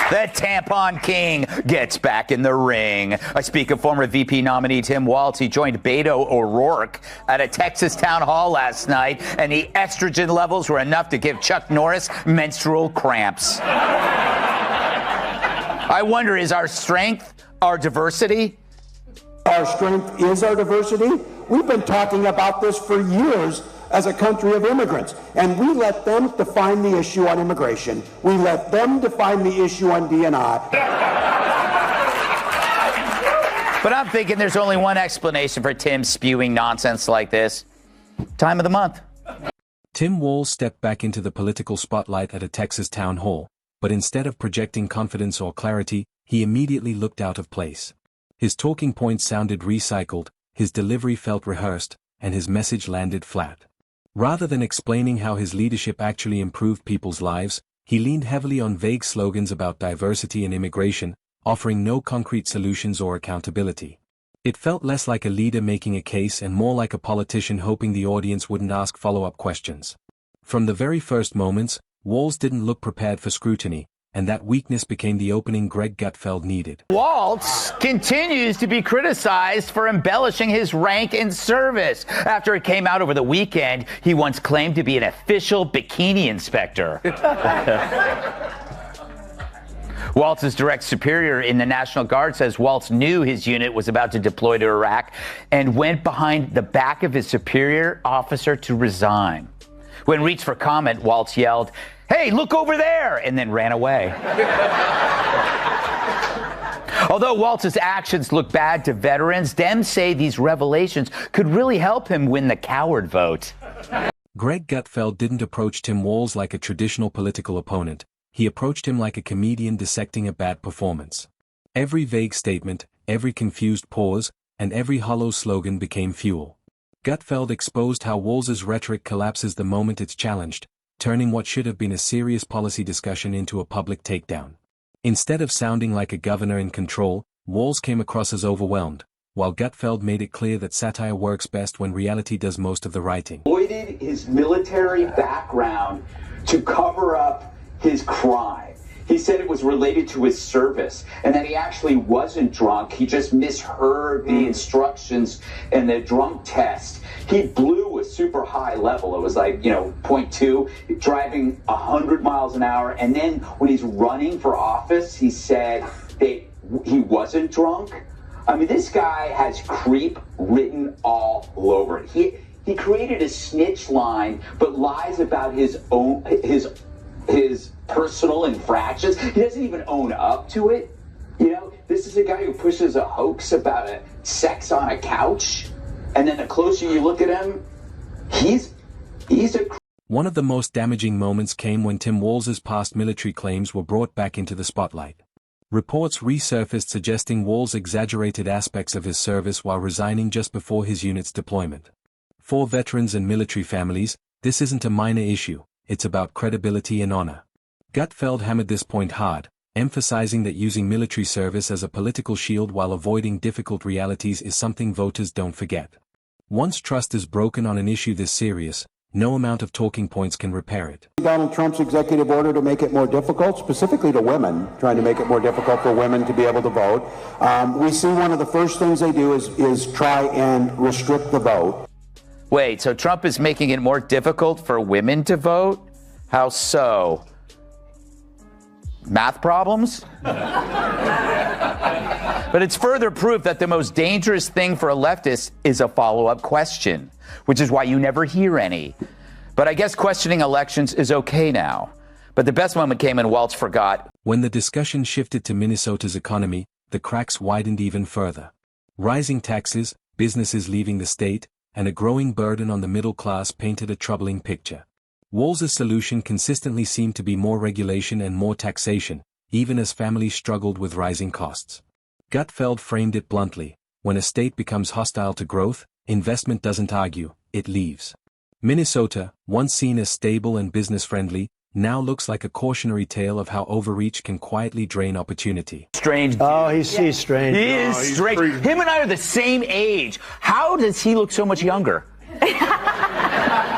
The tampon king gets back in the ring. I speak of former VP nominee Tim Walz. He joined Beto O'Rourke at a Texas town hall last night, and the estrogen levels were enough to give Chuck Norris menstrual cramps. I wonder, is our strength our diversity? Our strength is our diversity. We've been talking about this for years as a country of immigrants, and we let them define the issue on immigration. We let them define the issue on D&I. But I'm thinking there's only one explanation for Tim spewing nonsense like this. Time of the month. Tim Walz stepped back into the political spotlight at a Texas town hall, but instead of projecting confidence or clarity, he immediately looked out of place. His talking points sounded recycled, his delivery felt rehearsed, and his message landed flat. Rather than explaining how his leadership actually improved people's lives, he leaned heavily on vague slogans about diversity and immigration, offering no concrete solutions or accountability. It felt less like a leader making a case and more like a politician hoping the audience wouldn't ask follow-up questions. From the very first moments, Walz didn't look prepared for scrutiny, and that weakness became the opening Greg Gutfeld needed. Walz continues to be criticized for embellishing his rank in service. After it came out over the weekend, he once claimed to be an official bikini inspector. Walz's direct superior in the National Guard says Walz knew his unit was about to deploy to Iraq and went behind the back of his superior officer to resign. When reached for comment, Walz yelled, "Hey, look over there," and then ran away. Although Walz's actions look bad to veterans, Dems say these revelations could really help him win the coward vote. Greg Gutfeld didn't approach Tim Walz like a traditional political opponent. He approached him like a comedian dissecting a bad performance. Every vague statement, every confused pause, and every hollow slogan became fuel. Gutfeld exposed how Walz's rhetoric collapses the moment it's challenged, turning what should have been a serious policy discussion into a public takedown. Instead of sounding like a governor in control, Walz came across as overwhelmed, while Gutfeld made it clear that satire works best when reality does most of the writing. Avoided his military background to cover up his crime. He said it was related to his service, and that he actually wasn't drunk. He just misheard the instructions in the drunk test. He blew a super high level. It was like, 0.2, driving 100 miles an hour. And then when he's running for office, he said that he wasn't drunk. I mean, this guy has creep written all over it. He created a snitch line, but lies about his personal infractions. He doesn't even own up to it. This is a guy who pushes a hoax about a sex on a couch, and then the closer you look at him, he's a... One of the most damaging moments came when Tim Walz's past military claims were brought back into the spotlight. Reports resurfaced suggesting Walz exaggerated aspects of his service while resigning just before his unit's deployment. For veterans and military families, this isn't a minor issue, it's about credibility and honor. Gutfeld hammered this point hard, emphasizing that using military service as a political shield while avoiding difficult realities is something voters don't forget. Once trust is broken on an issue this serious, no amount of talking points can repair it. Donald Trump's executive order to make it more difficult, specifically to women, trying to make it more difficult for women to be able to vote. We see one of the first things they do is try and restrict the vote. Wait, so Trump is making it more difficult for women to vote? How so? Math problems? But it's further proof that the most dangerous thing for a leftist is a follow-up question, which is why you never hear any. But I guess questioning elections is okay now. But the best moment came when Walz forgot. When the discussion shifted to Minnesota's economy, the cracks widened even further. Rising taxes, businesses leaving the state, and a growing burden on the middle class painted a troubling picture. Walz's solution consistently seemed to be more regulation and more taxation, even as families struggled with rising costs. Gutfeld framed it bluntly: when a state becomes hostile to growth, investment doesn't argue, it leaves. Minnesota, once seen as stable and business-friendly, now looks like a cautionary tale of how overreach can quietly drain opportunity. Strange. Oh, he's strange. He is strange. Him and I are the same age. How does he look so much younger?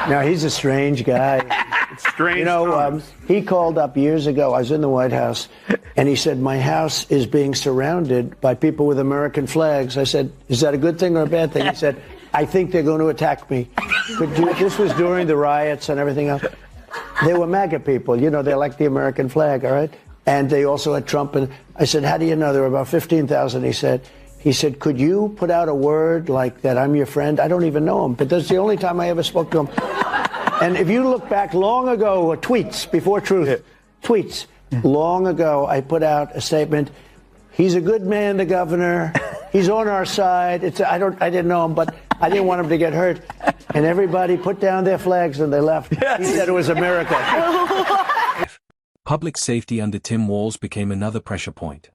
No, he's a strange guy. Strange. He called up years ago. I was in the White House, And he said, my house is being surrounded by people with American flags. I said, is that a good thing or a bad thing? He said, I think they're going to attack me. This was during the riots and everything else. They were MAGA people. You know, they like the American flag, all right? And they also had Trump. And I said, how do you know? There were about 15,000. He said, could you put out a word like that I'm your friend? I don't even know him, but that's the only time I ever spoke to him. And if you look back long ago, tweets, before Truth, tweets, long ago, I put out a statement. He's a good man, the governor. He's on our side. I didn't know him, but I didn't want him to get hurt. And everybody put down their flags and they left. He said it was a miracle. Public safety under Tim Walz became another pressure point.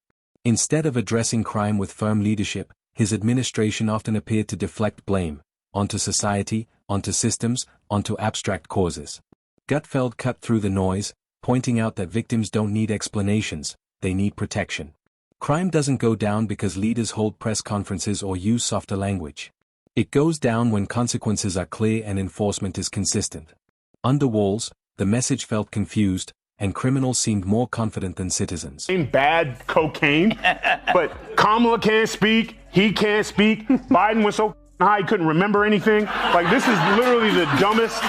Instead of addressing crime with firm leadership, his administration often appeared to deflect blame onto society, onto systems, onto abstract causes. Gutfeld cut through the noise, pointing out that victims don't need explanations, they need protection. Crime doesn't go down because leaders hold press conferences or use softer language. It goes down when consequences are clear and enforcement is consistent. Under Walz, the message felt confused, and criminals seemed more confident than citizens. Bad cocaine, but Kamala can't speak, he can't speak, Biden was so high he couldn't remember anything. Like, this is literally the dumbest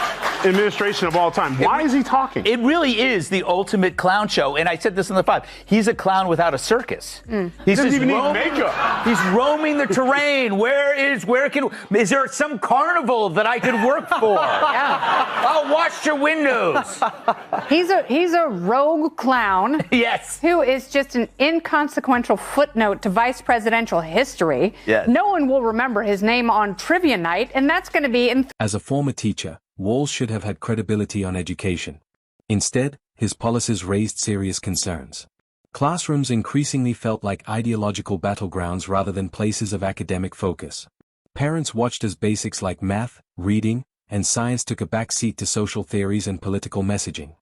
administration of all time. Why is he talking? It really is the ultimate clown show. And I said this in the 5. He's a clown without a circus. He doesn't even need makeup. He's roaming the terrain. Is there some carnival that I could work for? Yeah. I'll wash your windows. He's a rogue clown. Yes. Who is just an inconsequential footnote to vice presidential history. Yes. No one will remember his name on trivia night, and that's going to be in... As a former teacher, Walz should have had credibility on education. Instead, his policies raised serious concerns. Classrooms increasingly felt like ideological battlegrounds rather than places of academic focus. Parents watched as basics like math, reading, and science took a backseat to social theories and political messaging.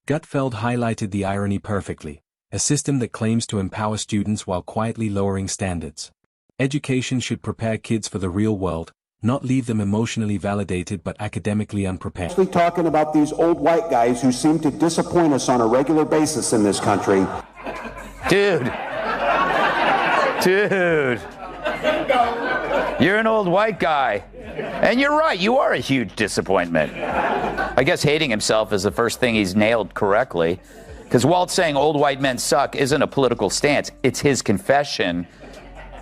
Gutfeld highlighted the irony perfectly, a system that claims to empower students while quietly lowering standards. Education should prepare kids for the real world, not leave them emotionally validated but academically unprepared. We're talking about these old white guys who seem to disappoint us on a regular basis in this country. Dude. You're an old white guy. And you're right, you are a huge disappointment. I guess hating himself is the first thing he's nailed correctly. Because Walz saying old white men suck isn't a political stance, it's his confession.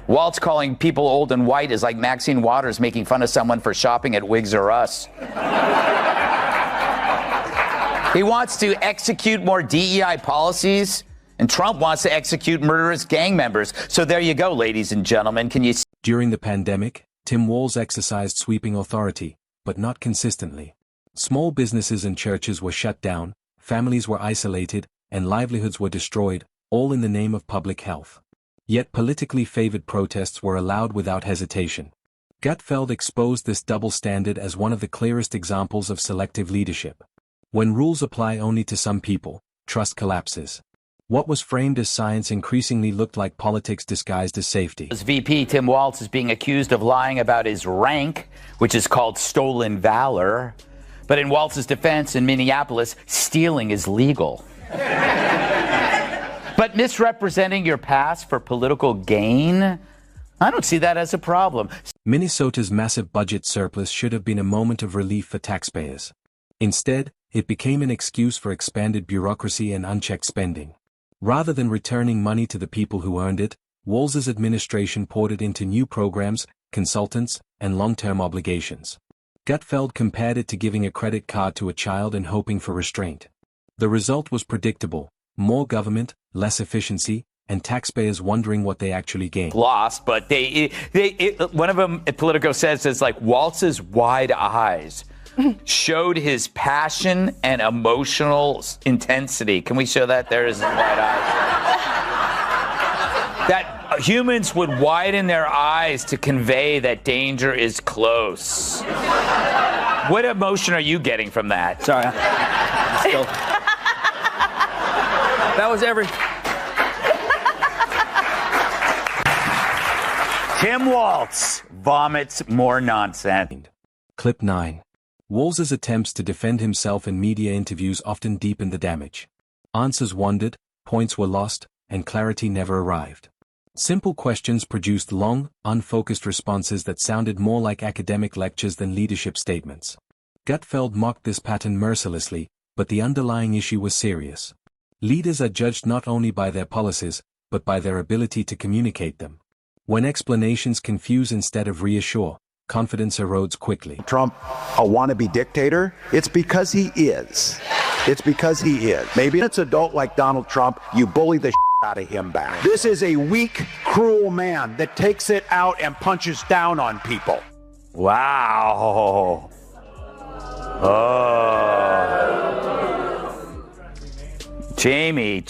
Walz calling people old and white is like Maxine Waters making fun of someone for shopping at Wigs R Us. He wants to execute more DEI policies, and Trump wants to execute murderous gang members. So there you go, ladies and gentlemen. Can you see? During the pandemic, Tim Walz exercised sweeping authority, but not consistently. Small businesses and churches were shut down, families were isolated, and livelihoods were destroyed, all in the name of public health. Yet politically favored protests were allowed without hesitation. Gutfeld exposed this double standard as one of the clearest examples of selective leadership. When rules apply only to some people, trust collapses. What was framed as science increasingly looked like politics disguised as safety. As VP, Tim Walz is being accused of lying about his rank, which is called stolen valor. But in Walz's defense in Minneapolis, stealing is legal. But misrepresenting your past for political gain? I don't see that as a problem. Minnesota's massive budget surplus should have been a moment of relief for taxpayers. Instead, it became an excuse for expanded bureaucracy and unchecked spending. Rather than returning money to the people who earned it, Walz's administration poured it into new programs, consultants, and long-term obligations. Gutfeld compared it to giving a credit card to a child and hoping for restraint. The result was predictable: more government, less efficiency, and taxpayers wondering what they actually gained. Lost, but one of them, Politico says, is like Walz's wide eyes showed his passion and emotional intensity. Can we show that? There is his wide eyes. That humans would widen their eyes to convey that danger is close. What emotion are you getting from that? Sorry. That was Tim Walz vomits more nonsense. Clip 9. Walz's attempts to defend himself in media interviews often deepened the damage. Answers wandered, points were lost, and clarity never arrived. Simple questions produced long, unfocused responses that sounded more like academic lectures than leadership statements. Gutfeld mocked this pattern mercilessly, but the underlying issue was serious. Leaders are judged not only by their policies, but by their ability to communicate them. When explanations confuse instead of reassure, confidence erodes quickly. Trump a wannabe dictator? It's because he is. It's because he is. Maybe it's an adult like Donald Trump, you bully the out of him back. This is a weak, cruel man that takes it out and punches down on people. Wow. Oh. Jamie.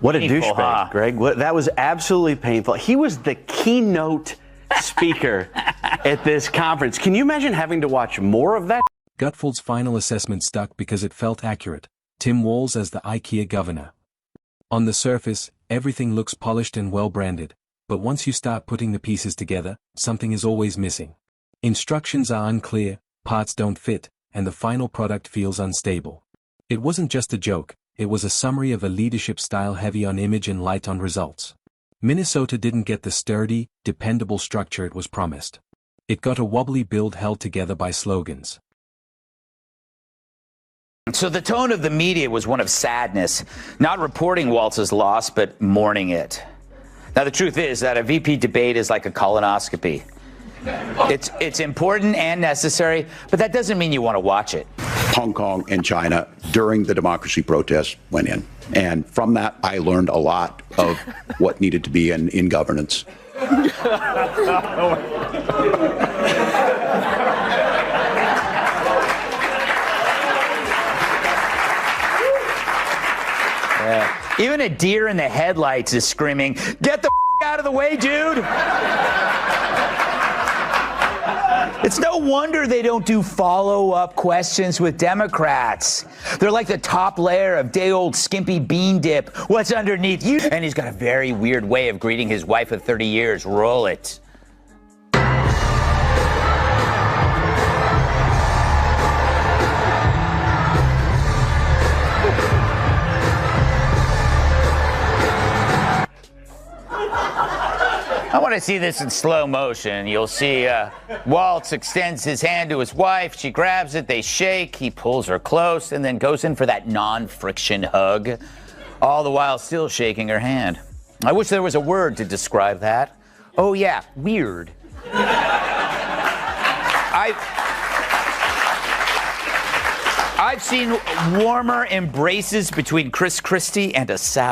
What a Painful, douchebag, huh? Greg. That was absolutely painful. He was the keynote speaker at this conference. Can you imagine having to watch more of that? Gutfeld's final assessment stuck because it felt accurate. Tim Walz as the IKEA governor. On the surface, everything looks polished and well-branded, but once you start putting the pieces together, something is always missing. Instructions are unclear, parts don't fit, and the final product feels unstable. It wasn't just a joke, it was a summary of a leadership style heavy on image and light on results. Minnesota didn't get the sturdy, dependable structure it was promised. It got a wobbly build held together by slogans. So the tone of the media was one of sadness, not reporting Walz's loss, but mourning it. Now, the truth is that a VP debate is like a colonoscopy. It's important and necessary, but that doesn't mean you want to watch it. Hong Kong and China during the democracy protests went in. And from that, I learned a lot of what needed to be in governance. Even a deer in the headlights is screaming, "Get the out of the way, dude!" It's no wonder they don't do follow-up questions with Democrats. They're like the top layer of day-old skimpy bean dip. What's underneath you? And he's got a very weird way of greeting his wife of 30 years. Roll it. I want to see this in slow motion. You'll see Walz extends his hand to his wife. She grabs it. They shake. He pulls her close and then goes in for that non-friction hug, all the while still shaking her hand. I wish there was a word to describe that. Oh, yeah, weird. I've seen warmer embraces between Chris Christie and a salad.